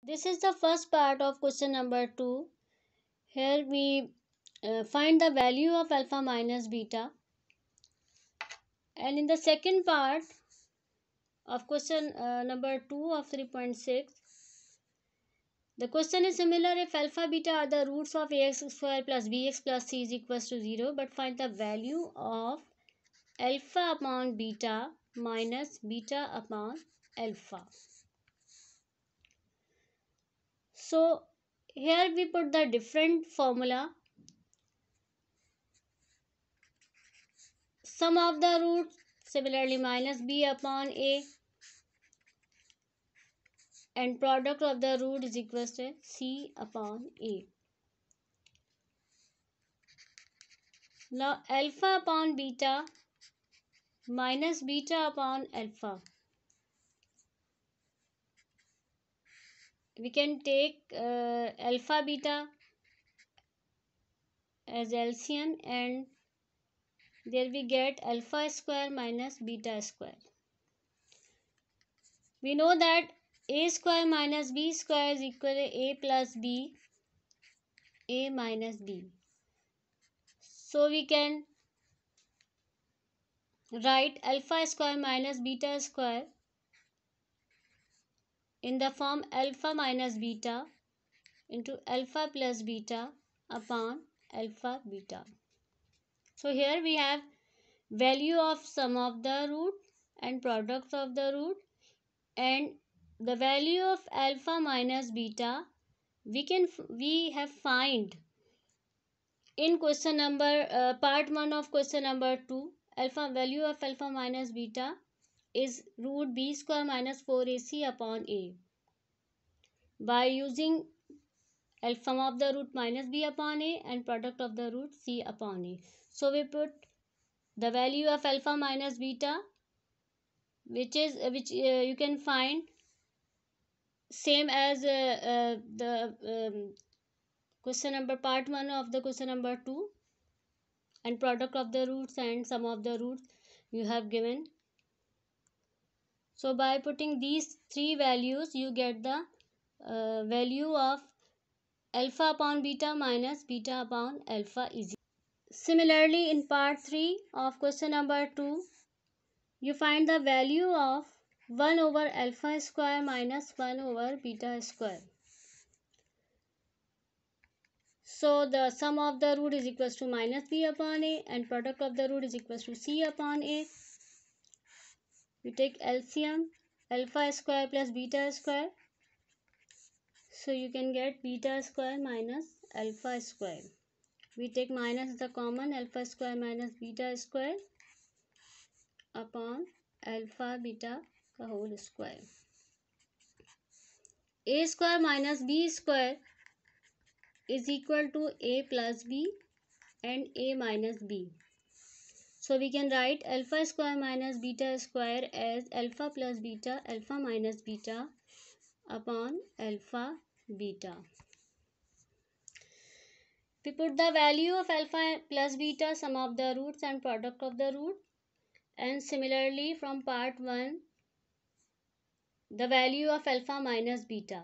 This is the first part of question number 2. Here we find the value of alpha minus beta, and in the second part of question number 2 of 3.6, the question is similar if alpha beta are the roots of ax square plus bx plus c is equals to 0, but find the value of alpha upon beta minus beta upon alpha. So here we put the different formula. Sum of the roots, similarly minus b upon a, and product of the root is equals to c upon a. Now alpha upon beta minus beta upon alpha. We can take alpha beta as LCM, and there we get alpha square minus beta square. We know that a square minus b square is equal to a plus b, a minus b. So we can write alpha square minus beta square in the form alpha minus beta into alpha plus beta upon alpha beta. So here we have value of sum of the root and product of the root, and the value of alpha minus beta we have find in question number part 1 of question number 2. Alpha value of alpha minus beta is root b square minus 4ac upon a. By using sum of the root minus b upon a and product of the root c upon a. So we put the value of alpha minus beta, which you can find same as the question number part 1 of the question number 2, and product of the roots and sum of the roots you have given. So by putting these three values you get the value of alpha upon beta minus beta upon alpha is. Similarly, in part 3 of question number 2, you find the value of 1 over alpha square minus 1 over beta square. So the sum of the root is equals to minus b upon a, and product of the root is equals to c upon a. We take LCM, alpha square plus beta square. So you can get beta square minus alpha square. We take minus the common, alpha square minus beta square upon alpha beta का whole square. A square minus b square is equal to a plus b and a minus b. So we can write alpha square minus beta square as alpha plus beta, alpha minus beta upon alpha beta. We put the value of alpha plus beta, sum of the roots and product of the root, and similarly from part 1 the value of alpha minus beta.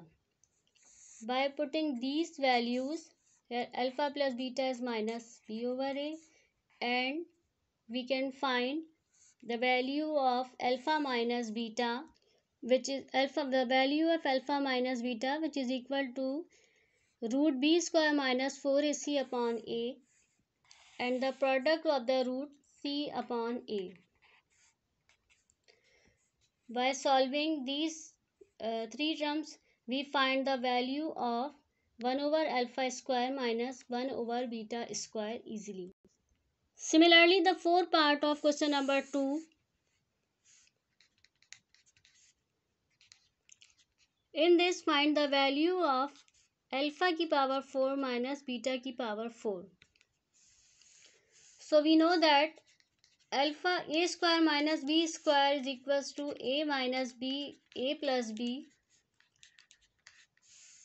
By putting these values here, alpha plus beta is minus b over a, and we can find the value of alpha minus beta, which is the value of alpha minus beta, which is equal to root b square minus 4ac upon a, and the product of the root c upon a. By solving these three terms, we find the value of 1 over alpha square minus 1 over beta square easily. Similarly, the fourth part of question number 2. In this, find the value of alpha की power 4 minus beta की power 4. So we know that alpha a square minus b square is equals to a minus b, a plus b.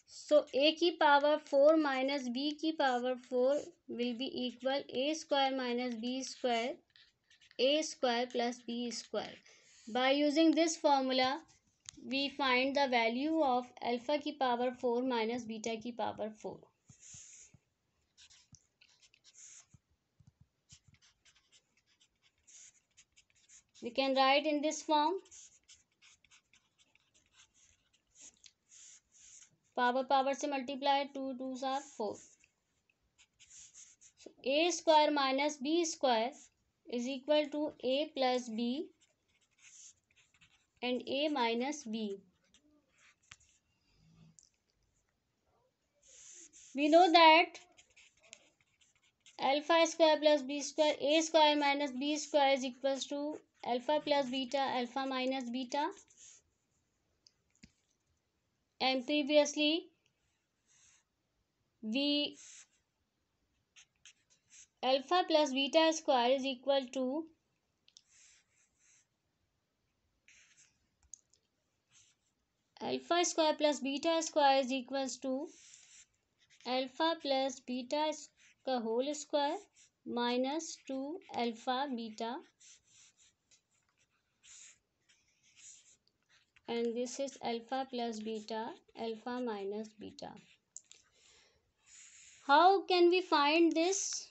So a की power 4 minus b की power 4 will be equal a square minus b square, a square plus b square. By using this formula, we find the value of alpha की power 4 minus beta की power 4. We can write in this form. Power से multiply, 2 2s are 4. So a square minus b square is equal to a plus b and a minus b. We know that alpha square plus b square, a square minus b square is equals to alpha plus beta, alpha minus beta. And previously we alpha plus beta square is equal to alpha square plus beta square is equals to alpha plus beta का whole square minus 2 alpha beta, and this is alpha plus beta, alpha minus beta. How can we find this?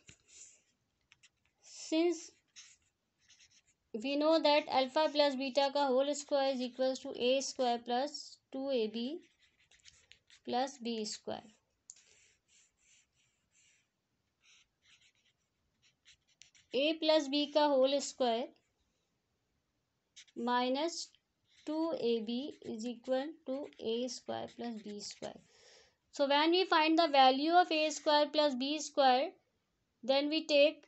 Since we know that alpha plus beta का whole square is equals to a square plus 2ab plus b square. A plus b का whole square minus 2ab is equal to a square plus b square. So when we find the value of a square plus b square, then we take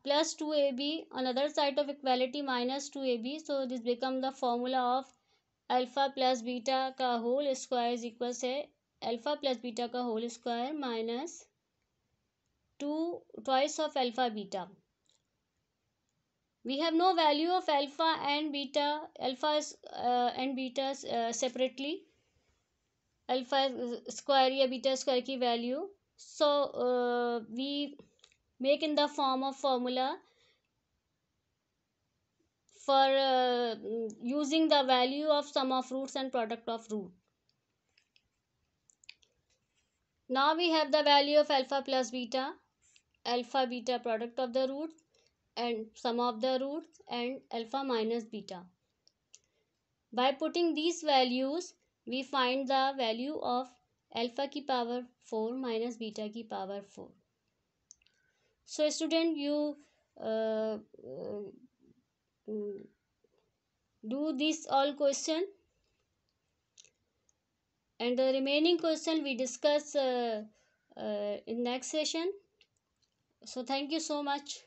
plus 2ab on other side of equality minus 2ab. So this becomes the formula of alpha plus beta का whole square is equal to alpha plus beta का whole square minus 2 twice of alpha beta. We have no value of alpha and beta, and beta separately, alpha square या beta square की value. So we make in the form of formula for using the value of sum of roots and product of root. Now we have the value of alpha plus beta, alpha beta product of the roots and sum of the roots, and alpha minus beta. By putting these values, we find the value of alpha की power 4 minus beta की power 4. So student, you do this all question, and the remaining question we discuss in next session. So thank you so much.